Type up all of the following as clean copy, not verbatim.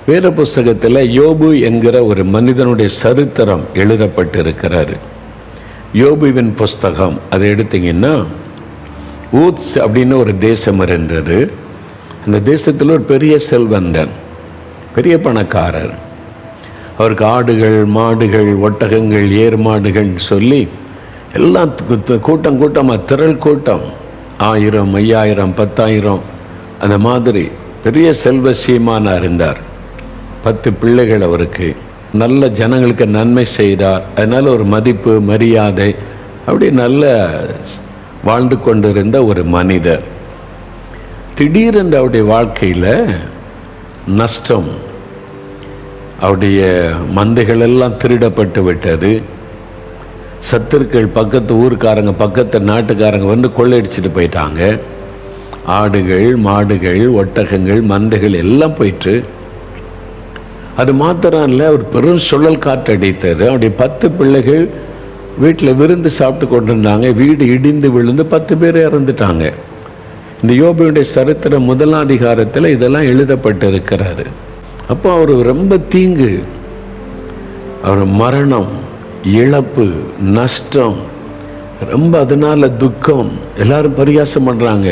வேத புஸ்தகத்தில் யோபு என்கிற ஒரு மனிதனுடைய சரித்திரம் எழுதப்பட்டிருக்கிறாரு. யோபுவின் புஸ்தகம் அதை எடுத்தீங்கன்னா, ஊத்ஸ் அப்படின்னு ஒரு தேசம் இருந்தது. அந்த தேசத்தில் ஒரு பெரிய செல்வந்தன், பெரிய பணக்காரர். அவருக்கு ஆடுகள், மாடுகள், ஒட்டகங்கள், ஏர் மாடுகள் சொல்லி எல்லாம் கூட்டம் கூட்டமாக, திரள் கூட்டம், 1000, 5000, 10,000 அந்த மாதிரி பெரிய செல்வசீமானாக இருந்தார். 10 பிள்ளைகள் அவருக்கு. நல்ல ஜனங்களுக்கு நன்மை செய்தார். அதனால் ஒரு மதிப்பு, மரியாதை, அப்படி நல்ல வாழ்ந்து கொண்டிருந்த ஒரு மனிதர். திடீரென்று அவருடைய வாழ்க்கையில் நஷ்டம். அவருடைய மந்தைகள் எல்லாம் திருடப்பட்டு விட்டது. சத்துருக்கள், பக்கத்து ஊருக்காரங்க, பக்கத்து நாட்டுக்காரங்க வந்து கொள்ளையடிச்சிட்டு போயிட்டாங்க. ஆடுகள், மாடுகள், ஒட்டகங்கள், மந்தைகள் எல்லாம் போயிட்டு. அது மாத்திரம் இல்லை, ஒரு பெரும் சுழல் காற்று அடித்தது. அவருடைய 10 பிள்ளைகள் வீட்டில் விருந்து சாப்பிட்டு கொண்டிருந்தாங்க. வீடு இடிந்து விழுந்து 10 பேர் இறந்துட்டாங்க. இந்த யோபுடைய சரித்திரம் 1ஆம் அதிகாரத்தில் இதெல்லாம் எழுதப்பட்டு இருக்கிறாரு. அப்போ அவர் ரொம்ப தீங்கு, அவர் மரணம், இழப்பு, நஷ்டம், ரொம்ப அதனால் துக்கம். எல்லாரும் பரிகாசம் பண்ணுறாங்க,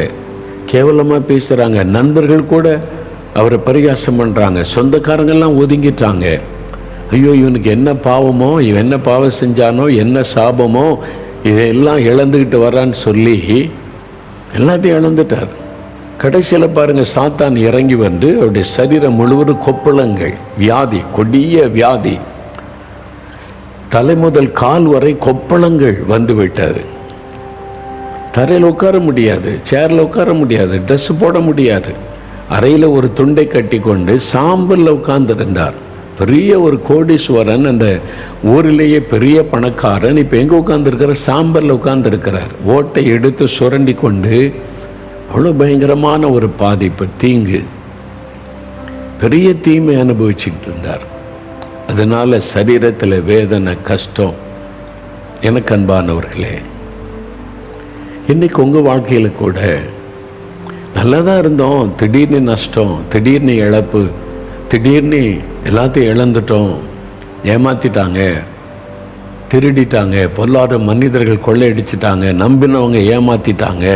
கேவலமாக பேசுகிறாங்க. நண்பர்கள் கூட அவரை பரிகாசம் பண்ணுறாங்க. சொந்தக்காரங்கெல்லாம் ஒதுங்கிட்டாங்க. ஐயோ, இவனுக்கு என்ன பாவமோ, இவன் என்ன பாவம் செஞ்சானோ, என்ன சாபமோ, இதையெல்லாம் இழந்துக்கிட்டு வரான்னு சொல்லி எல்லாத்தையும் இழந்துட்டார். கடைசியில் பாருங்கள், சாத்தான் இறங்கி வந்து அவருடைய சரீரம் முழுவதும் கொப்பளங்கள், வியாதி, கொடிய வியாதி, தலை முதல் கால் வரை கொப்பளங்கள் வந்து விட்டார். தரையில் உட்கார முடியாது, சேரில் உட்கார முடியாது, ட்ரெஸ் போட முடியாது. அறையில் ஒரு துண்டை கட்டி கொண்டு சாம்பலில் உட்கார்ந்துருந்தார். பெரிய ஒரு கோடீஸ்வரன், அந்த ஊரிலேயே பெரிய பணக்காரன். இப்போ எங்கே உட்கார்ந்துருக்கிற? சாம்பலில் உட்கார்ந்துருக்கிறார். ஓட்டை எடுத்து சுரண்டி கொண்டு, அவ்வளோ பயங்கரமான ஒரு பாதிப்பு, தீங்கு, பெரிய தீமை அனுபவிச்சுட்டு இருந்தார். அதனால் சரீரத்தில் வேதனை, கஷ்டம். எனக்கு அன்பானவர்களே, இன்றைக்கி உங்கள் வாழ்க்கையில் கூட நல்லா தான் இருந்தோம், திடீர்னு நஷ்டம், திடீர்னு இழப்பு, திடீர்னு எல்லாத்தையும் இழந்துட்டோம், ஏமாற்றிட்டாங்க, திருடிட்டாங்க, பொல்லாத மனிதர்கள் கொள்ளையடிச்சிட்டாங்க, நம்பினவங்க ஏமாற்றிட்டாங்க,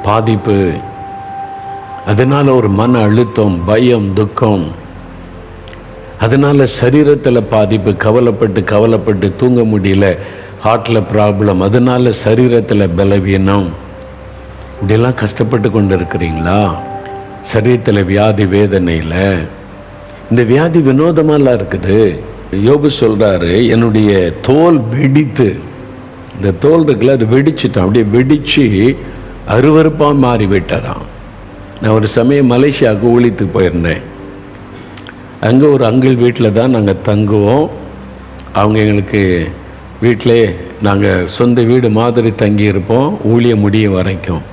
பாதிப்பு. அதனால் ஒரு மன அழுத்தம், பயம், துக்கம். அதனால் சரீரத்தில் பாதிப்பு, கவலைப்பட்டு தூங்க முடியல, ஹார்ட்டில் ப்ராப்ளம், அதனால் சரீரத்தில் பலவீனம். இப்படியெல்லாம் கஷ்டப்பட்டு கொண்டு இருக்கிறீங்களா? சரீரத்தில் வியாதி, வேதனையில். இந்த வியாதி வினோதமாலாம் இருக்குது. யோபு சொல்கிறாரு, என்னுடைய தோல் வெடித்து, இந்த தோல் இருக்குல்ல, அது வெடிச்சிட்டோம், அப்படியே வெடித்து அருவருப்பாக மாறிவிட்டதாம். நான் ஒரு சமயம் மலேசியாவுக்கு ஊழியத்துக்கு போயிருந்தேன். அங்கே ஒரு அங்கிள் வீட்டில் தான் நாங்கள் தங்குவோம். அவங்க எங்களுக்கு வீட்டிலே நாங்கள் சொந்த வீடு மாதிரி தங்கியிருப்போம், ஊழியம் முடியும் வரைக்கும்.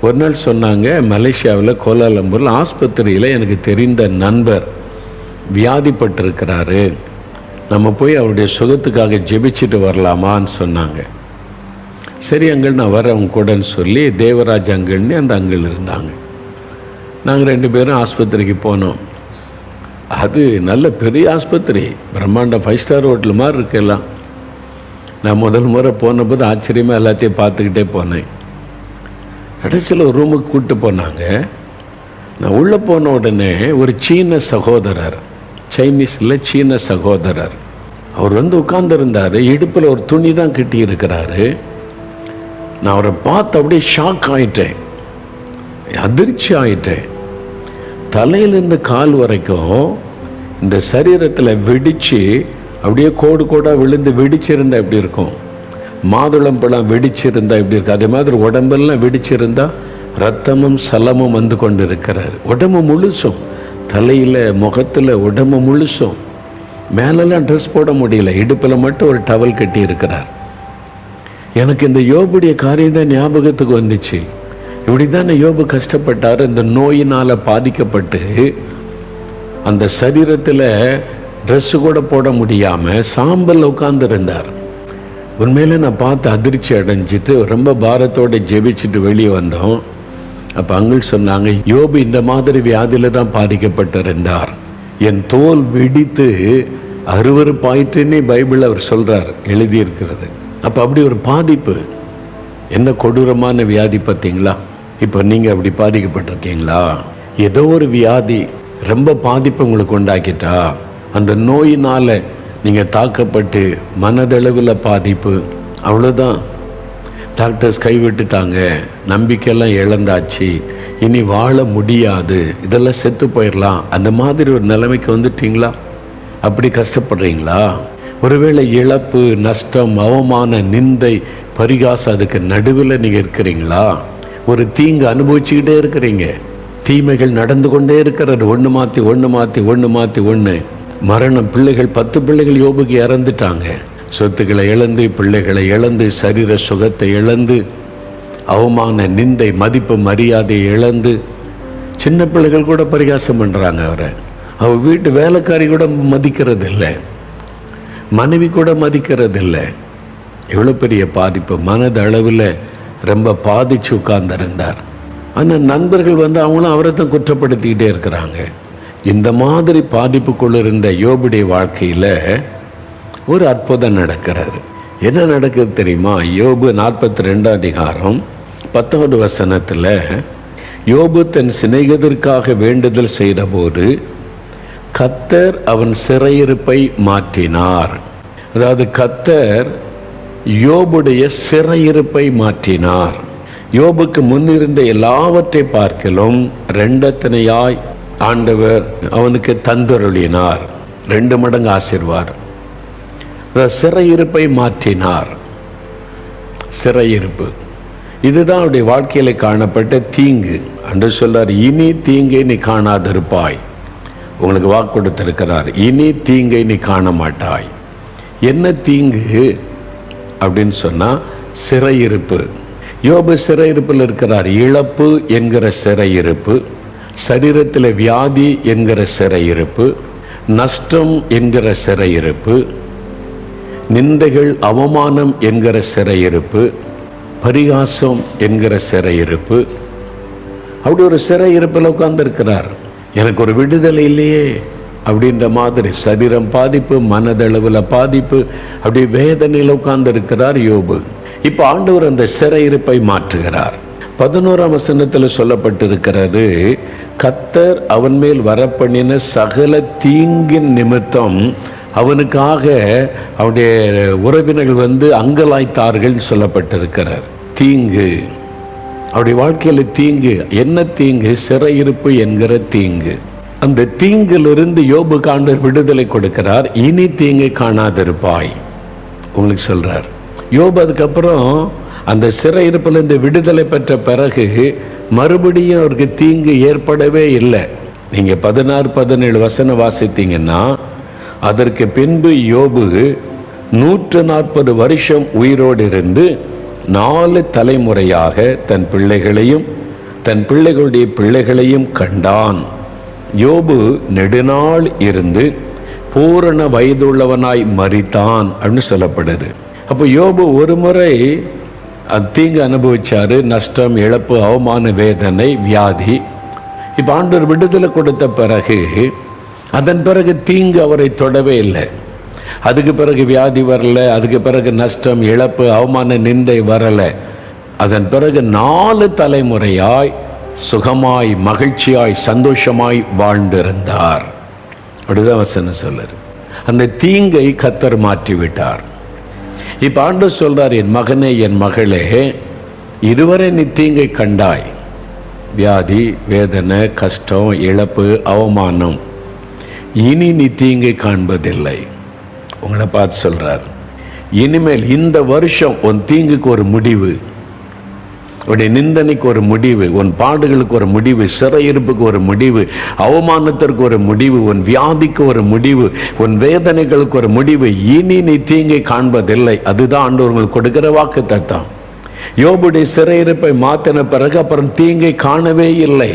ஒரு நாள் சொன்னாங்க, மலேசியாவில் கோலாலம்பூரில் ஆஸ்பத்திரியில் எனக்கு தெரிந்த நண்பர் வியாதிப்பட்டிருக்கிறாரு, நம்ம போய் அவருடைய சுகத்துக்காக ஜெபிச்சுட்டு வரலாமான்னு சொன்னாங்க. சரி அங்கிள், நான் வரேன் அவங்க கூடன்னு சொல்லி தேவராஜ் அங்கிள்னு அந்த அங்கிள் இருந்தாங்க. நாங்கள் 2 பேரும் ஆஸ்பத்திரிக்கு போனோம். அது நல்ல பெரிய ஆஸ்பத்திரி, பிரம்மாண்டம், 5 ஸ்டார் ஹோட்டல் மாதிரி இருக்கலாம். நான் முதல் முறை போனபோது ஆச்சரியமாக எல்லாத்தையும் பார்த்துக்கிட்டே போனேன். கடைசியில் ஒரு ரூமுக்கு கூப்பிட்டு போனாங்க. நான் உள்ளே போன உடனே ஒரு சீன சகோதரர், சைனீஸில் சீன சகோதரர், அவர் வந்து உட்கார்ந்துருந்தார். இடுப்பில் ஒரு துணி தான் கட்டி இருக்கிறாரு. நான் அவரை பார்த்து அப்படியே ஷாக் ஆகிட்டேன், அதிர்ச்சி ஆகிட்டேன். தலையிலேருந்து கால் வரைக்கும் இந்த சரீரத்தில் வெடித்து அப்படியே கோடு கோடாக விழுந்து வெடிச்சிருந்தா எப்படி இருக்கும்? மாதுளம்பழம் வெடிச்சிருந்தா எப்படி இருக்கு? அதே மாதிரி உடம்பெல்லாம் வெடிச்சிருந்தா ரத்தமும் சலமும் வந்து கொண்டு இருக்கிறார். உடம்பு முழுசும், தலையில், முகத்தில், உடம்பு முழுசும். மேலெல்லாம் ட்ரெஸ் போட முடியல, இடுப்பில் மட்டும் ஒரு டவல் கட்டி இருக்கிறார். எனக்கு இந்த யோபுடைய காரியம் தான் ஞாபகத்துக்கு வந்துச்சு. இப்படி தான் யோபு கஷ்டப்பட்டார். இந்த நோயினால் பாதிக்கப்பட்டு அந்த சரீரத்தில் ட்ரெஸ்ஸு கூட போட முடியாமல் சாம்பல் உட்கார்ந்துருந்தார். உண்மையிலே நான் பார்த்து அதிர்ச்சி அடைஞ்சிட்டு ரொம்ப பாரத்தோடு ஜெபிச்சுட்டு வெளியே வந்தோம். அப்போ அங்கிள் சொன்னாங்க, யோபு இந்த மாதிரி வியாதியில் தான் பாதிக்கப்பட்டிருந்தார், என் தோல் வெடித்து அருவருப்பாயிற்றுன்னு பைபிள் அவர் சொல்றார், எழுதியிருக்கிறது. அப்போ அப்படி ஒரு பாதிப்பு, என்ன கொடூரமான வியாதி பார்த்தீங்களா? இப்போ நீங்கள் அப்படி பாதிக்கப்பட்டிருக்கீங்களா? ஏதோ ஒரு வியாதி ரொம்ப பாதிப்பு உங்களுக்கு உண்டாக்கிட்டா, அந்த நோயினால் நீங்கள் தாக்கப்பட்டு மனதளவில் பாதிப்பு, அவ்வளோதான். டாக்டர்ஸ் கைவிட்டுட்டாங்க, நம்பிக்கையெல்லாம் இழந்தாச்சு, இனி வாழ முடியாது, இதெல்லாம் செத்து போயிடலாம், அந்த மாதிரி ஒரு நிலைமைக்கு வந்துட்டீங்களா? அப்படி கஷ்டப்படுறீங்களா? ஒருவேளை இழப்பு, நஷ்டம், அவமான, நிந்தை, பரிகாசம், அதுக்கு நடுவில் நீங்கள் இருக்கிறீங்களா? ஒரு தீங்கு அனுபவிச்சுக்கிட்டே இருக்கிறீங்க, தீமைகள் நடந்து கொண்டே இருக்கிறது, ஒன்று மாற்றி ஒன்று மாற்றி ஒன்று மாற்றி ஒன்று. மரணம், பிள்ளைகள் 10 பிள்ளைகள் யோபுக்கு இறந்துட்டாங்க. சொத்துக்களை இழந்து, பிள்ளைகளை இழந்து, சரீர சுகத்தை இழந்து, அவமான, நிந்தை, மதிப்பு, மரியாதையை இழந்து, சின்ன பிள்ளைகள் கூட பரிகாசம் பண்ணுறாங்க அவரை. அவர் வீட்டு வேலைக்காரி கூட மதிக்கிறது இல்லை, மனைவி கூட மதிக்கிறது இல்லை. எவ்வளோ பெரிய பாதிப்பு, மனதளவில் ரொம்ப பாதிச்சு உட்கார்ந்திருந்தார். ஆனால் நண்பர்கள் அவங்களும் அவரை தான் குற்றப்படுத்திக்கிட்டே இருக்கிறாங்க. இந்த மாதிரி பாதிப்புக்குள்ள இருந்த யோபுடைய வாழ்க்கையில் ஒரு அற்புதம் நடக்கிறது. என்ன நடக்குது தெரியுமா? யோபு 42 அதிகாரம் 10வது வசனத்தில், யோபு தன் சிநேகிதருக்காக வேண்டுதல் செய்தபோது கர்த்தர் அவன் சிறையிருப்பை மாற்றினார். அதாவது கர்த்தர் யோபுடைய சிறையிருப்பை மாற்றினார். யோபுக்கு முன்னிருந்த எல்லாவற்றை பார்க்கிலும் 2 ஆண்டவர் அவனுக்கு தந்தருளினார். 2 மடங்கு ஆசீர்வாதம். சிறையிருப்பை மாற்றினார். சிறையிருப்பு இதுதான் அவருடைய வாழ்க்கையில் காணப்பட்ட தீங்கு. அன்று சொல்றார், இனி தீங்கை நீ காணாதிருப்பாய். உங்களுக்கு வாக்கு கொடுத்திருக்கிறார், இனி தீங்கை நீ காண மாட்டாய். என்ன தீங்கு அப்படின்னு சொன்னால் சிறையிருப்பு. யோபு சிறையிருப்பில் இருக்கிறார். இழப்பு என்கிற சிறையிருப்பு, சரீரத்தில் வியாதி என்கிற சிறையிருப்பு, நஷ்டம் என்கிற சிறையிருப்பு, நிந்தைகள், அவமானம் என்கிற சிறையிருப்பு, பரிகாசம் என்கிற சிறையிருப்பு. அப்படி ஒரு சிறையிருப்பில் உட்கார்ந்திருக்கிறார். எனக்கு ஒரு விடுதலை இல்லையே அப்படின்ற மாதிரி சரீரம் பாதிப்பு, மனதளவில் பாதிப்பு, அப்படி வேதனையில் உட்கார்ந்திருக்கிறார் யோபு. இப்போ ஆண்டவர் அந்த சிறையிருப்பை மாற்றுகிறார். 11ஆம் வசனத்தில் சொல்லப்பட்டிருக்கிறது, கர்த்தர் அவன் மேல் வரப்பண்ணின சகல தீங்கின் நிமித்தம் அவனுக்காக அவனுடைய உறவினர்கள் அங்கலாய்த்தார்கள் சொல்லப்பட்டிருக்கிறார். தீங்கு, அவருடைய வாழ்க்கையில் தீங்கு. என்ன தீங்கு? சிறையிருப்பு என்கிற தீங்கு. அந்த தீங்கிலிருந்து யோபுக்கு ஆண்டவர் விடுதலை கொடுக்கிறார். இனி தீங்கை காணாதிருப்பாய் உங்களுக்கு சொல்றார். யோபு அதுக்கப்புறம் அந்த சிறையிருப்பிலிருந்து விடுதலை பெற்ற பிறகு மறுபடியும் அவருக்கு தீங்கு ஏற்படவே இல்லை. நீங்கள் 16-17 வசனம் வாசித்தீங்கன்னா, அதற்கு பின்பு யோபு 140 வருஷம் உயிரோடு இருந்து 4 தலைமுறையாக தன் பிள்ளைகளையும் தன் பிள்ளைகளுடைய பிள்ளைகளையும் கண்டான். யோபு நெடுநாள் இருந்து பூரண வயதுள்ளவனாய் மரித்தான் அப்படின்னு சொல்லப்படுது. அப்போ யோபு ஒரு முறை தீங்கு அனுபவிச்சாரு, நஷ்டம், இழப்பு, அவமான, வேதனை, வியாதி. இப்போ ஆண்டவர் விடுதலை கொடுத்த பிறகு அதன் பிறகு தீங்கு அவரை தொடவே இல்லை. அதுக்கு பிறகு வியாதி வரல, அதுக்கு பிறகு நஷ்டம், இழப்பு, அவமான, நிந்தை வரலை. அதன் பிறகு 4 தலைமுறையாய் சுகமாய், மகிழ்ச்சியாய், சந்தோஷமாய் வாழ்ந்திருந்தார். அப்படிதான் வசனம் சொல்லுது. அந்த தீங்கை கர்த்தர் மாற்றிவிட்டார். இப்போ ஆண்டவர் சொல்றார், என் மகனே, என் மகளே, இதுவரை நீ தீங்கை கண்டாய், வியாதி, வேதனை, கஷ்டம், இழப்பு, அவமானம். இனி நீ தீங்கை காண்பதில்லை. உங்களை பார்த்து சொல்றார், இனிமேல் இந்த வருஷம் உன் தீங்குக்கு ஒரு முடிவு, உன்னுடைய நிந்தனைக்கு ஒரு முடிவு, உன் பாடுகளுக்கு ஒரு முடிவு, சிறையிருப்புக்கு ஒரு முடிவு, அவமானத்திற்கு ஒரு முடிவு, உன் வியாதிக்கு ஒரு முடிவு, உன் வேதனைகளுக்கு ஒரு முடிவு. இனி நீ தீங்கை காண்பதில்லை. அதுதான் ஆண்டவர் உங்களுக்கு கொடுக்கிற வாக்கு தத்தம். யோபுடைய சிறையிருப்பை மாற்றின பிறகு அப்புறம் தீங்கை காணவே இல்லை.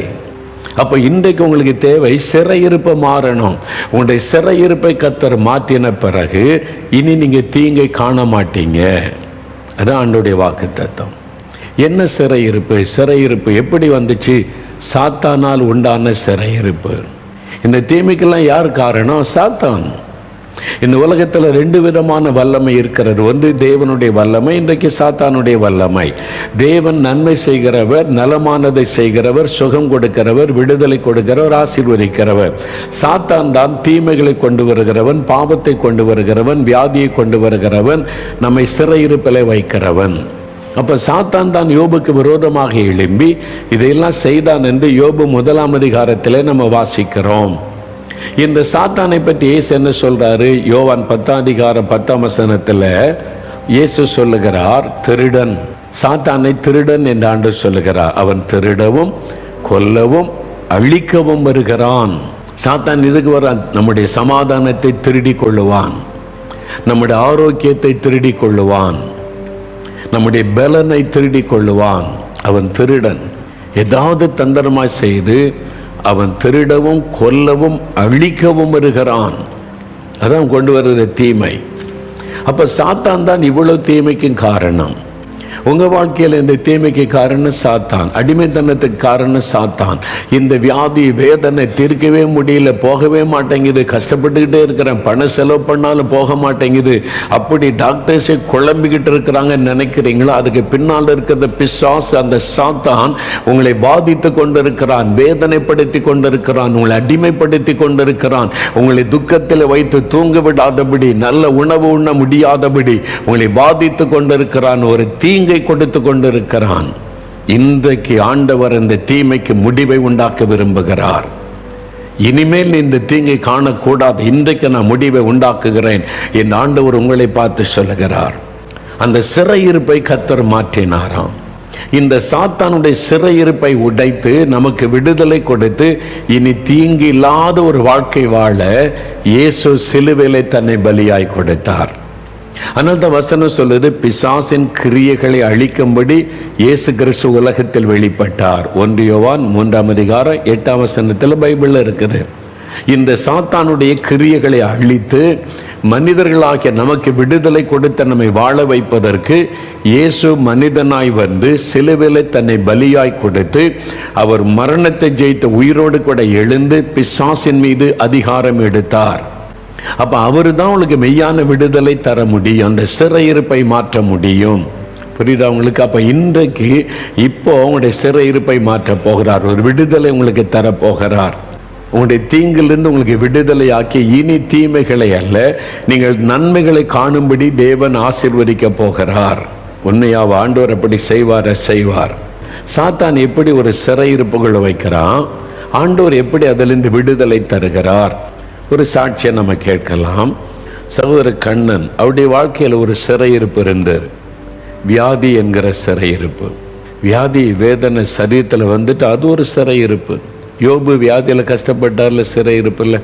அப்போ இன்றைக்கு உங்களுக்கு தேவை சிறையிருப்பை மாறணும். உங்களுடைய சிறையிருப்பை கர்த்தர் மாற்றின பிறகு இனி நீங்கள் தீங்கை காண மாட்டீங்க. அதான் ஆண்டவருடைய வாக்கு தத்தம். என்ன சிறையிருப்பு? சிறையிருப்பு எப்படி வந்துச்சு? சாத்தானால் உண்டான சிறையிருப்பு. இந்த தீமைக்கெல்லாம் யார் காரணம்? சாத்தான். இந்த உலகத்தில் 2 விதமான வல்லமை இருக்கிறது. ஒன்று தேவனுடைய வல்லமை, இன்றைக்கு சாத்தானுடைய வல்லமை. தேவன் நன்மை செய்கிறவர், நலமானதை செய்கிறவர், சுகம் கொடுக்கிறவர், விடுதலை கொடுக்கிறவர், ஆசீர்வதிக்கிறவர். சாத்தான் தான் தீமைகளை கொண்டு வருகிறவன், பாவத்தை கொண்டு வருகிறவன், வியாதியை கொண்டு வருகிறவன், நம்மை சிறையிருப்பிலே வைக்கிறவன். அப்போ சாத்தான் தான் யோபுக்கு விரோதமாக எழும்பி இதையெல்லாம் செய்தான் என்று யோபு 1ஆம் அதிகாரத்திலே நம்ம வாசிக்கிறோம். இந்த சாத்தானை பற்றி இயேசு என்ன சொல்றாரு? யோவான் 10ஆம் அதிகாரம் 10ஆம் வசனத்தில் இயேசு சொல்லுகிறார், திருடன். சாத்தானை திருடன் என்று ஆண்டவர் சொல்லுகிறார். அவன் திருடவும் கொல்லவும் அழிக்கவும் வருகிறான். சாத்தான் இதுக்கு வரான், நம்முடைய சமாதானத்தை திருடி கொள்ளுவான், நம்முடைய ஆரோக்கியத்தை திருடி கொள்ளுவான், நம்முடைய பலனை திருடி கொள்ளுவான். அவன் திருடன். ஏதாவது தந்திரமாய் செய்து அவன் திருடவும் கொல்லவும் அழிக்கவும் வருகிறான். அதான் கொண்டு வருகிற தீமை. அப்ப சாத்தான் தான் இவ்வளவு தீமைக்கும் காரணம். உங்க வாழ்க்கையில் இந்த தீமைக்கு காரணம் சாத்தான். அடிமைத்தனத்துக்கு காரணம் சாத்தான். இந்த வியாதி வேதனை தீர்க்கவே முடியல, போகவே மாட்டேங்குது, கஷ்டப்பட்டுக்கிட்டே இருக்கிறேன், பணம் செலவு பண்ணாலும் போக மாட்டேங்குது, அப்படி டாக்டர்ஸே குழம்பிக்கிட்டு இருக்கிறாங்க நினைக்கிறீங்களோ, அதுக்கு பின்னால் இருக்கிற பிசாசு, அந்த சாத்தான் உங்களை பாதித்து கொண்டிருக்கிறான், வேதனைப்படுத்தி கொண்டிருக்கிறான், உங்களை அடிமைப்படுத்தி கொண்டிருக்கிறான், உங்களை துக்கத்தில் வைத்து தூங்க விடாதபடி, நல்ல உணவு உண்ண முடியாதபடி உங்களை பாதித்து கொண்டிருக்கிறான், ஒரு தீங்கை கொடுத்து கொண்டிருக்கிறான். இன்றைக்கு ஆண்டவர் இந்த தீமைக்கு முடிவை உண்டாக்க விரும்புகிறார். இனிமேல் இந்த தீங்கை காணக்கூடாது, இன்றைக்கு நான் முடிவை உண்டாக்குகிறேன் இந்த ஆண்டவர் உங்களை பார்த்து சொல்லுகிறார். அந்த சிறையிருப்பை கர்த்தர் மாற்றினாராம். இந்த சாத்தானுடைய சிறையிருப்பை உடைத்து நமக்கு விடுதலை கொடுத்து இனி தீங்கு இல்லாத ஒரு வாழ்க்கை வாழ இயேசு சிலுவையிலே தன்னை பலியாய் கொடுத்தார். ஆனால் இந்த வசனம் சொல்லுது, பிசாசின் கிரியைகளை அழிக்கும்படி இயேசு கிறிஸ்து உலகத்தில் வெளிப்பட்டார். 1 யோவான் 3ஆம் அதிகாரம் 8ஆம் வசனத்தில் பைபிளில் இருக்குது. இந்த சாத்தானுடைய கிரியைகளை அழித்து மனிதர்களாகிய நமக்கு விடுதலை கொடுத்த நம்மை வாழ வைப்பதற்கு இயேசு மனிதனாய் வந்து சிலுவையிலே தன்னை பலியாய் கொடுத்து அவர் மரணத்தை ஜெயித்த உயிரோடு கூட எழுந்து பிசாசின் மீது அதிகாரம் எடுத்தார். அப்ப அவரு தான் உங்களுக்கு மெய்யான விடுதலை தர முடியும், அந்த சிறையிருப்பை மாற்ற முடியும். புரியுதா உங்களுக்கு? அப்ப இன்றைக்கு இப்போ உங்களுடைய சிறையிருப்பை மாற்ற போகிறார், ஒரு விடுதலை உங்களுக்கு தரப்போகிறார். உங்களுடைய தீங்கிலிருந்து உங்களுக்கு விடுதலை ஆக்கி இனி தீமைகளை அல்ல நீங்கள் நன்மைகளை காணும்படி தேவன் ஆசீர்வதிக்க போகிறார். உண்மையாக ஆண்டவர் அப்படி செய்வார். சாத்தான் எப்படி ஒரு சிறையிருப்புகளை வைக்கிறான், ஆண்டவர் எப்படி அதிலிருந்து விடுதலை தருகிறார்? ஒரு சாட்சியை நம்ம கேட்கலாம். சகோதரர் கண்ணன், அவருடைய வாழ்க்கையில் ஒரு சிறையிருப்பு இருந்தது, வியாதி என்கிற சிறையிருப்பு. வியாதி வேதனை சரீரத்தில் வந்துட்டு அது ஒரு சிறையிருப்பு. யோபு வியாதியில் கஷ்டப்பட்டார்ல, சிறையிருப்பில்.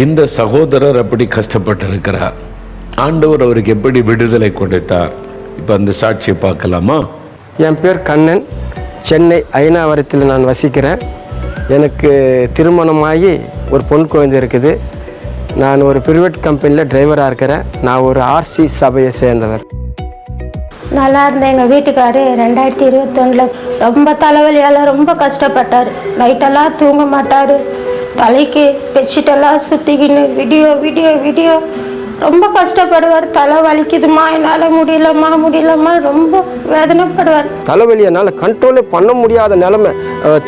இந்த சகோதரர் அப்படி கஷ்டப்பட்டிருக்கிறார். ஆண்டவர் அவருக்கு எப்படி விடுதலை கொடுத்தார்? இப்போ அந்த சாட்சியை பார்க்கலாமா? என் பேர் கண்ணன், சென்னை ஐனாவரத்தில் நான் வசிக்கிறேன். எனக்கு திருமணமாகி ஒரு பொன் குழந்தை இருக்குது. நான் ஒரு பிரைவேட் கம்பெனியில் டிரைவராக இருக்கிறேன். நான் ஒரு ஆர்சி சபையை சேர்ந்தவர். நல்லா இருந்தேன். எங்கள் வீட்டுக்காரு 2021 ரொம்ப தலைவலியால் ரொம்ப கஷ்டப்பட்டார். நைட்டெல்லாம் தூங்க மாட்டார், தலைக்கு பெட்ஷீட்டெல்லாம் சுற்றிக்கின்னு வீடியோ ரொம்ப கஷ்டப்படுவார். தலை வலிக்குதுமா, என்னால் முடியலம்மா ரொம்ப வேதனைப்படுவார். தலைவலி என்னால் கண்ட்ரோலே பண்ண முடியாத நிலைமை.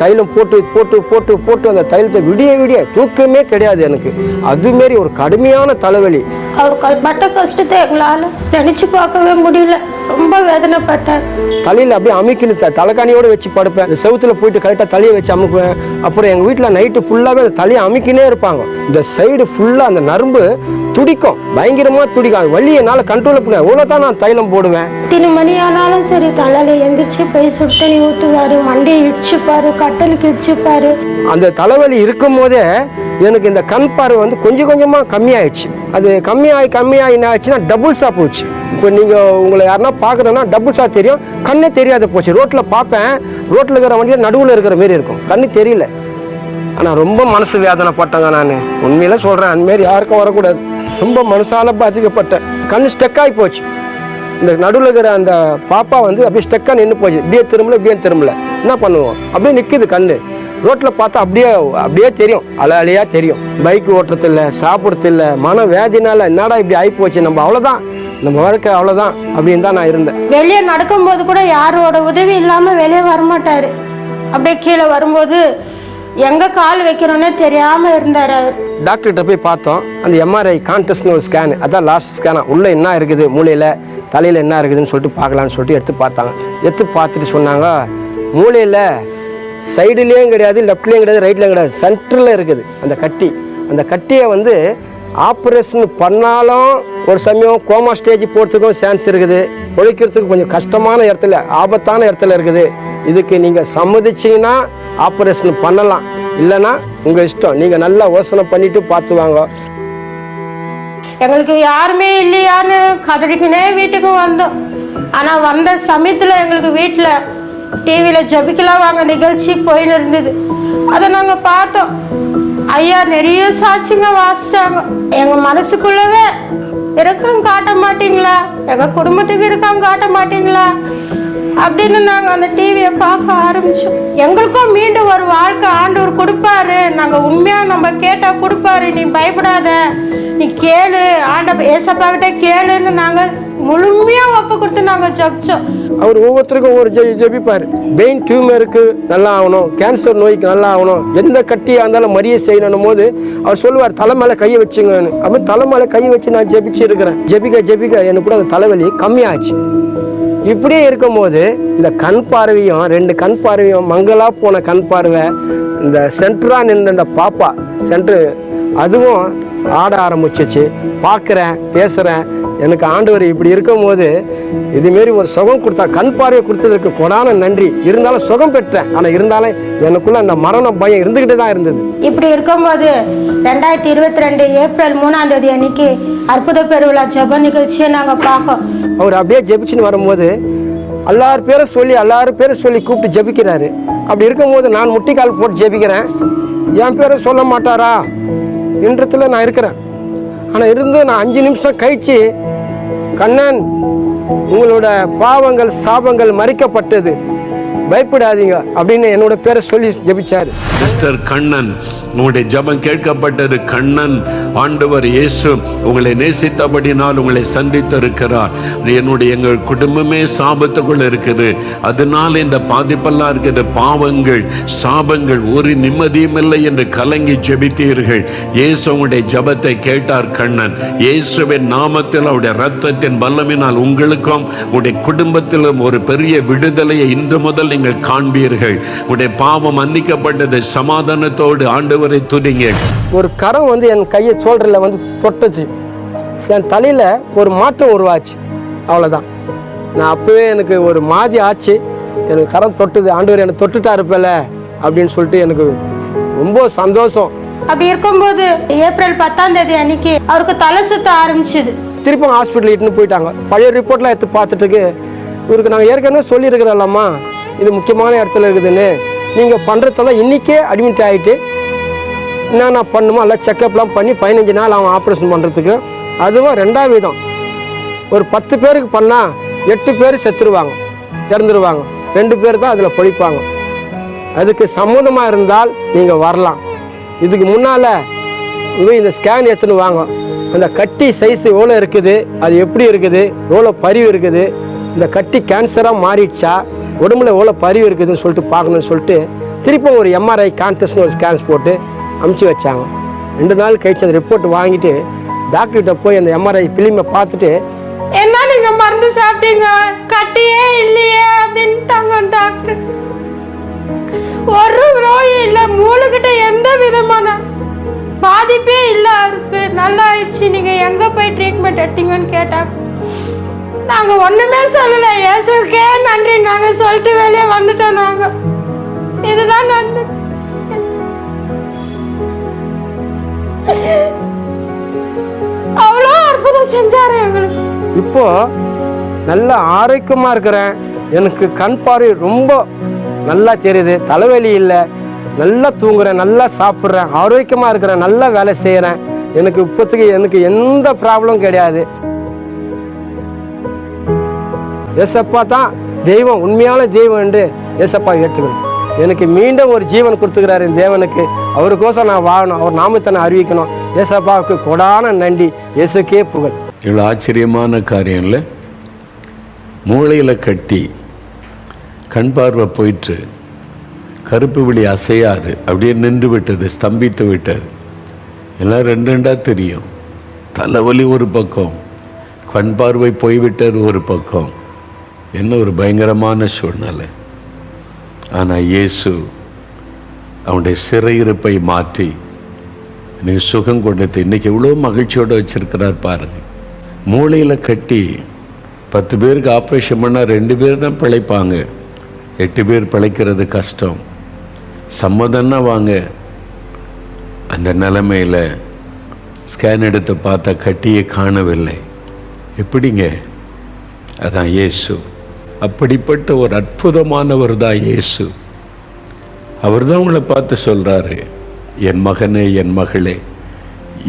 தைலம் போட்டு அந்த தைலத்தை விடிய தூக்கமே கிடையாது எனக்கு. அதுமாரி ஒரு கடுமையான தலைவலி. அவர் பட்ட கஷ்டத்தை எங்களால் நினச்சி பார்க்கவே முடியல. ரொம்ப வேதனைப்பட்டார். தலையில் அப்படியே அமுக்கின்னு தலைக்காணியோடு வச்சு படுப்பேன். செவுத்தில் போயிட்டு கரெக்டாக தலையை வச்சு அமுக்குவேன். அப்புறம் எங்கள் வீட்டில் நைட்டு ஃபுல்லாகவே அந்த தலையை அமுக்கினே இருப்பாங்க. இந்த சைடு ஃபுல்லாக அந்த நரம்பு துடிக்கும், பயங்கரமாக துடிக்கும். அது வலி என்னால் கண்ட்ரோல் பண்ண எவ்வளோ தான் நான் தைலம் போடுவேன். 3 மணி ஆனாலும் சரி தலையில் எந்திரிச்சு போய் சுடு தண்ணி ஊற்றுவார், மண்டையை இடிச்சுப்பார், கட்டலுக்கு இடிச்சுப்பார். அந்த தலைவலி இருக்கும் போதே எனக்கு இந்த கண் பார்வை வந்து கொஞ்சம் கொஞ்சமாக கம்மியாயிடுச்சு. அது கம்மியாகி என்ன ஆச்சுன்னா டபுள்ஸாக போச்சு. இப்போ நீங்கள் உங்களை யாருன்னா பார்க்குறேன்னா டபுள்ஸாக தெரியும், கண்ணே தெரியாத போச்சு. ரோட்டில் பார்ப்பேன், ரோட்டில் இருக்கிற வண்டியில் நடுவில் இருக்கிற மாரி இருக்கும், கண்ணு தெரியல. ஆனால் ரொம்ப மனசு வேதனை பட்டேங்க. நான் உண்மையில சொல்கிறேன், அந்தமாரி யாருக்கும் வரக்கூடாது. ரொம்ப மனசால பாதிக்கப்பட்டேன். கண்ணு ஸ்டெக்காகி போச்சு. இந்த நடுவில் இருக்கிற அந்த பாப்பா வந்து அப்படியே ஸ்டெக்காக நின்று போச்சு. இப்படியே திரும்பல என்ன பண்ணுவோம், அப்படியே நிற்குது கண்ணு. ரோட்டில் பார்த்தா அப்படியே தெரியும், அலையாக தெரியும். பைக் ஓட்டுறது இல்லை, சாப்பிட்றது இல்லை, மன வேதினால என்னடா இப்படி ஆகிப்போச்சு, நம்ம அவ்வளோதான், நம்ம வாழ்க்கை அவ்வளோதான் அப்படின்னு தான் நான் இருந்தேன். வெளியே நடக்கும்போது கூட யாரோட உதவி இல்லாமல் வெளியே வரமாட்டார். அப்படியே கீழே வரும்போது எங்கே கால் வைக்கிறோன்னே தெரியாமல் இருந்தார் அவர். டாக்டர்கிட்ட போய் பார்த்தோம். அந்த எம்ஆர்ஐ கான்டெஸ்ட்னு ஒரு ஸ்கேன், அதான் லாஸ்ட் ஸ்கேனாக, உள்ளே என்ன இருக்குது, மூளையில் தலையில் என்ன இருக்குதுன்னு சொல்லிட்டு பார்க்கலான்னு சொல்லிட்டு எடுத்து பார்த்தாங்க. எடுத்து பார்த்துட்டு சொன்னாங்க, மூளையில் சைடுலேயும் கிடையாது, லெஃப்ட்லேயும் கிடையாது, ரைட்லேயும் கிடையாது, சென்டரில் இருக்குது அந்த கட்டி. அந்த கட்டியை வந்து ஆப்ரேஷன் பண்ணாலும் ஒரு சமயம் கோமா ஸ்டேஜ் போகிறதுக்கும் சான்ஸ் இருக்குது, ஒழிக்கிறதுக்கு கொஞ்சம் கஷ்டமான இடத்துல, ஆபத்தான இடத்துல இருக்குது. இதுக்கு நீங்கள் சம்மதிச்சிங்கன்னா ஆப்ரேஷன் பண்ணலாம், இல்லைன்னா உங்கள் இஷ்டம், நீங்கள் நல்லா யோசனை பண்ணிவிட்டு பார்த்துவாங்க. எங்களுக்கு யாருமே இல்லையான்னு கதடிக்குனே வீட்டுக்கு வந்தோம். ஆனால் வந்த சமயத்தில் எங்களுக்கு வீட்டில் டிவியில் ஜபிக்கலாம் வாங்க நிகழ்ச்சி போயின்னு இருந்தது. அதை நாங்கள் பார்த்தோம். ஐயா நிறைய சாட்சிங்க வாசிச்சாங்க. எங்கள் மனசுக்குள்ளவே இருக்காங்க காட்ட மாட்டீங்களா, எங்கள் குடும்பத்துக்கு இருக்காங்க காட்ட மாட்டீங்களா அப்படின்னு நாங்கள் அந்த டிவியை பார்க்க ஆரம்பித்தோம். எங்களுக்கும் மீண்டும் ஒரு வாழ்க்கை ஆண்டவர் கொடுப்பாரு, நாங்கள் உண்மையாக நம்ம கேட்டால் கொடுப்பாரு, நீ பயப்படாத, நீ கேளு, ஏசப்பா கிட்ட கேளுன்னு நாங்கள் முழுமையாக ஒப்பு கொடுத்து நாங்கள் ஜபிச்சோம். அவர் ஒவ்வொருத்தருக்கும் ஒவ்வொரு ஜபிப்பார். பெயின் டியூமருக்கு நல்லா ஆகணும், கேன்சர் நோய்க்கு நல்லா ஆகணும், எந்த கட்டியாக இருந்தாலும் மரியை செய்யணும் போது அவர் சொல்லுவார், தலை மேலே கையை வச்சுங்கன்னு. அப்போ தலை மேலே கையை வச்சு நான் ஜபிச்சு இருக்கிறேன். ஜபிக்க எனக்கு கூட அந்த தலைவலி கம்மியாச்சு. இப்படியே இருக்கும்போது இந்த கண் பார்வையும், 2 கண் பார்வையும் மங்களா போன கண் பார்வை, இந்த சென்டராக நின்ற இந்த பாப்பா சென்ட்ரு அதுவும் ஆட ஆரம்பிச்சிச்சு. பார்க்குறேன், பேசுகிறேன். எனக்கு ஆண்டவர் இப்படி இருக்கும் போது இதுமாரி ஒரு சுகம் கொடுத்தா, கண் பார்வையை கொடுத்ததற்கு கொடான நன்றி. இருந்தாலும் சுகம் பெற்றேன், ஆனால் இருந்தாலும் எனக்குள்ள அந்த மரண பயம் இருந்துக்கிட்டே தான் இருந்தது. இப்படி இருக்கும்போது 2022 ஏப்ரல் 3ஆம் தேதி அன்னைக்கு அற்புத பெருவிழா ஜெப நிகழ்ச்சியை நாங்கள் பார்க்கோம். அவர் அப்படியே ஜெபிச்சுன்னு வரும்போது எல்லாரும் பேரை சொல்லி கூப்பிட்டு ஜெபிக்கிறாரு. அப்படி இருக்கும்போது நான் முட்டிக்கால் போட்டு ஜெபிக்கிறேன். என் பேரை சொல்ல மாட்டாரா என்றத்தில் நான் இருக்கிறேன். ஆனால் இருந்து நான் 5 நிமிஷம் கழிச்சு, கண்ணன் உங்களோட பாவங்கள் சாபங்கள் மறிக்கப்பட்டது, பயப்படாதீங்க அப்படின்னு என்னோட பேரை சொல்லி ஜெபிச்சாரு. மிஸ்டர் கண்ணன், உங்களுடைய ஜெபம் கேட்கப்பட்டது. கண்ணன், ஆண்டவர் இயேசு உங்களை நேசித்தபடினால் உங்களை சந்தித்திருக்கிறார். எங்கள் குடும்பமே சாபத்துக்குள்ள இருக்குது, அதனால இந்த பாதிப்பெல்லாம் இருக்குது, பாவங்கள் சாபங்கள், ஒரு நிம்மதியும் இல்லை என்று கலங்கி ஜெபித்தீர்கள். இயேசு உங்களுடைய ஜெபத்தை கேட்டார். கண்ணன், இயேசுவின் நாமத்தில் அவருடைய இரத்தத்தின் வல்லமையினால் உங்களுக்கும் உங்களுடைய குடும்பத்திலும் ஒரு பெரிய விடுதலையை இன்று முதல் நீங்கள் காண்பீர்கள். உங்களுடைய பாவம் மன்னிக்கப்பட்டது. சமாதானத்தோடு ஆண்டவரை துதிங்க. ஒரு கரம் வந்து என் கையை சோல்டரில் வந்து தொட்டுச்சு. என் தலையில் ஒரு மாற்றம் உருவாச்சு. அவ்வளோதான். நான் அப்போவே எனக்கு ஒரு மாதிரி ஆச்சு. எனக்கு கரம் தொட்டுது. ஆண்டவர் என்னை தொட்டுட்டா இருப்பல அப்படின்னு சொல்லிட்டு எனக்கு ரொம்ப சந்தோஷம். அப்படி இருக்கும்போது ஏப்ரல் 10ஆம் தேதி அன்னைக்கு அவருக்கு தலை சுத்த ஆரம்பிச்சுது. திருப்பி ஹாஸ்பிட்டல் இட்டுன்னு போயிட்டாங்க. பழைய ரிப்போர்ட்லாம் எடுத்து பார்த்துட்டுக்கு, இவருக்கு நாங்கள் ஏற்கனவே சொல்லியிருக்கிறோம்லாமா இது முக்கியமான இடத்துல இருக்குதுன்னு, நீங்கள் பண்ணுறதெல்லாம் இன்றைக்கே அட்மிட் ஆகிட்டு என்னென்ன பண்ணுமோ எல்லாம் செக்கப்லாம் பண்ணி 15 நாள் அவன் ஆப்ரேஷன் பண்ணுறதுக்கு. அதுவும் 2ஆம் விதம். ஒரு 10 பேருக்கு பண்ணால் 8 பேர் செத்துருவாங்க, இறந்துருவாங்க. 2 பேர் தான் அதில் பொழிப்பாங்க. அதுக்கு சம்மந்தமாக இருந்தால் நீங்கள் வரலாம். இதுக்கு முன்னால் இந்த ஸ்கேன் எடுத்துன்னு வாங்க. அந்த கட்டி சைஸ் எவ்வளோ இருக்குது, அது எப்படி இருக்குது, எவ்வளோ பரிவு இருக்குது, இந்த கட்டி கேன்சராக மாறிடுச்சா, உடம்புல எவ்வளோ பரிவு இருக்குதுன்னு சொல்லிட்டு பார்க்கணுன்னு சொல்லிட்டு திருப்பி ஒரு எம்ஆர்ஐ கான்டெஸ்ட்னு ஒரு ஸ்கேன்ஸ் போட்டு அமுச்சு வச்சாங்க. 2 நாள் கழிச்சு அந்த ரிப்போர்ட் வாங்கிட்டு டாக்டர்கிட்ட போய் அந்த எம்ஆர்ஐ பிலிமை பார்த்துட்டு, என்ன நீங்க மருந்து சாப்பிட்டீங்க, கட்டியே இல்லையே அப்படின்ட்டாங்க டாக்டர். ஒரு நோயும் இல்லை, மூளைகிட்ட எந்த விதமான பாதிப்பே இல்லை, அவருக்கு நல்லா ஆயிடுச்சு, நீங்க எங்க போய் ட்ரீட்மெண்ட் எடுத்தீங்கன்னு கேட்டாங்க. நாங்க ஒண்ணுமே சொல்லல, இயேசுக்கே நன்றி நாங்க சொல்லிட்டு வெளியே வந்துட்டோம். நாங்க இதுதான் நடந்தது. அவ்வளோ அற்புதம் செஞ்சாரு எங்களுக்கு. இப்போ நல்ல ஆரோக்கியமாக இருக்கிறேன். எனக்கு கண் பார்வை ரொம்ப நல்லா தெரியுது, தலைவலி இல்லை, நல்லா தூங்குறேன், நல்லா சாப்பிட்றேன், ஆரோக்கியமாக இருக்கிறேன், நல்லா வேலை செய்கிறேன். எனக்கு இப்போத்துக்கு எனக்கு எந்த ப்ராப்ளம் கிடையாது. ஏசப்பா தான் தெய்வம், உண்மையான தெய்வம் என்று ஏசப்பா ஏற்றுக்கணும். எனக்கு மீண்டும் ஒரு ஜீவன் கொடுத்துக்கிறாரு என் தேவனுக்கு. அவருக்கோசம் நான் வாழணும், அவர் நாமத்தை நான் அறிவிக்கணும். ஏசப்பாவுக்கு கொடான நன்றி, இயேசுக்கே புகழ். இவ்வளோ ஆச்சரியமான காரியம் இல்லை? மூளையில் கட்டி கண் பார்வை போயிட்டு கருப்பு விழி அசையாது, அப்படியே நின்று விட்டது, ஸ்தம்பித்து விட்டது. எல்லாம் ரெண்டு ரெண்டாக தெரியும். தலைவலி ஒரு பக்கம், கண் பார்வை போய்விட்டது ஒரு பக்கம். என்ன ஒரு பயங்கரமான சூழ்நிலை. ஆனால் இயேசு அவனுடைய சிறையிருப்பை மாற்றி எனக்கு சுகம் கொடுத்து இன்றைக்கி எவ்வளோ மகிழ்ச்சியோடு வச்சுருக்கிறார் பாருங்க. மூளையில் கட்டி 10 பேருக்கு ஆப்ரேஷன் பண்ணால் 2 பேர் தான் பிழைப்பாங்க, 8 பேர் பிழைக்கிறது கஷ்டம். சம்மதம்னா வாங்க. அந்த நிலைமையில் ஸ்கேன் எடுத்து பார்த்தா கட்டியே காணவில்லை. எப்படிங்க? அதான் இயேசு. அப்படிப்பட்ட ஒரு அற்புதமானவர் தான் இயேசு. அவர் தான் உங்களை பார்த்து சொல்கிறாரு, என் மகனே, என் மகளே,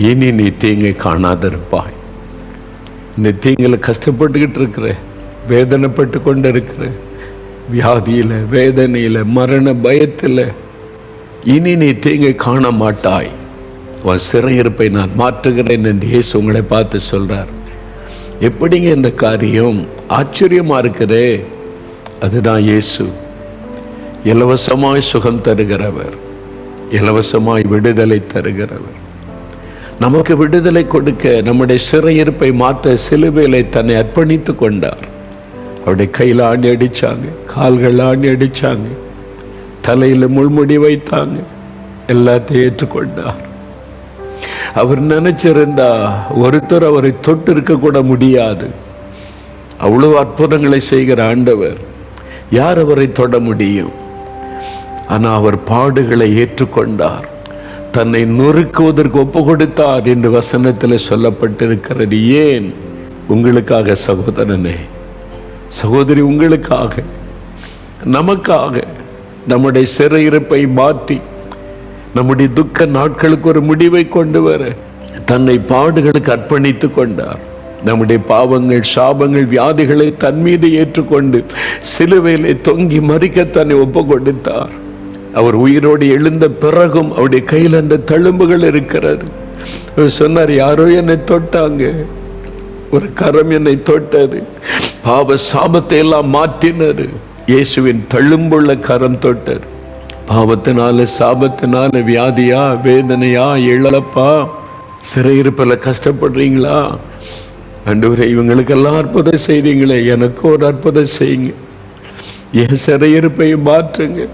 இனி நீ தீங்கை காணாதிருப்பாய். இந்த தீங்கில் கஷ்டப்பட்டுக்கிட்டு இருக்கிற, வேதனைப்பட்டு கொண்டு இருக்கிற, வியாதியில், வேதனையில், மரண பயத்தில், இனி நீ தீங்கை காண மாட்டாய். உன் சிறையிருப்பை நான் மாற்றுகிறேன் என்று இயேசு உங்களை பார்த்து சொல்கிறார். எப்படிங்க இந்த காரியம்? ஆச்சரியமாக இருக்குதே. அதுதான் இயேசு. இலவசமாய் சுகம் தருகிறவர், இலவசமாய் விடுதலை தருகிறவர். நமக்கு விடுதலை கொடுக்க, நம்முடைய சிறையிருப்பை மாற்ற சிலுவையிலே தன்னை அர்ப்பணித்து கொண்டார். அவருடைய கையில் ஆணி அடித்தாங்க, கால்கள் ஆணி அடித்தாங்க, தலையில் முள்முடி வைத்தாங்க, எல்லாத்தையும் ஏற்றுக்கொண்டார். அவர் நினைச்சிருந்தா ஒருத்தர் அவரை தொட்டு இருக்க கூட முடியாது. அவ்வளவு அற்புதங்களை செய்கிற ஆண்டவர், யார் அவரை தொட முடியும்? ஆனால் அவர் பாடுகளை ஏற்றுக்கொண்டார், தன்னை நொறுக்குவதற்கு ஒப்பு கொடுத்தார் என்று வசனத்தில் சொல்லப்பட்டிருக்கிறது. ஏன்? உங்களுக்காக சகோதரனே, சகோதரி, உங்களுக்காக, நமக்காக, நம்முடைய சிறையிருப்பை மாற்றி நம்முடைய துக்க நாட்களுக்கு ஒரு முடிவை கொண்டு வர தன்னை பாடுகளுக்கு அர்ப்பணித்து கொண்டார். நம்முடைய பாவங்கள், சாபங்கள், வியாதிகளை தன் மீது ஏற்றுக்கொண்டு சிலுவையிலே தொங்கி மறிக்க தன்னை ஒப்பு கொடுத்தார். அவர் உயிரோடு எழுந்த பிறகும் அவருடைய கையில் அந்த தழும்புகள் இருக்கிறது. அவர் சொன்னார், யாரோ என்னை தொட்டாங்க, ஒரு கரம் என்னை தொட்டது, பாவ சாபத்தை எல்லாம் மாற்றினர். இயேசுவின் தழும்புள்ள கரம் தொட்டது. பாவத்தினால, சாபத்தினால, வியாதியா, வேதனையா, இழப்பா, சிறையிருப்பில் கஷ்டப்படுறீங்களா? ஆண்டவரே, இவங்களுக்கெல்லாம் அற்புதம் செய்றீங்களே, எனக்கு ஒரு அற்புதம் செய்யுங்க. என் சிறையிருப்பை மாற்றுங்க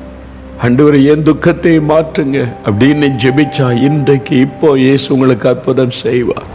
ஆண்டவரே, என் துக்கத்தை மாற்றுங்க அப்படின்னு ஜெபிச்சா இன்றைக்கு இப்போ இயேசு உங்களுக்கு அற்புதம் செய்வார்.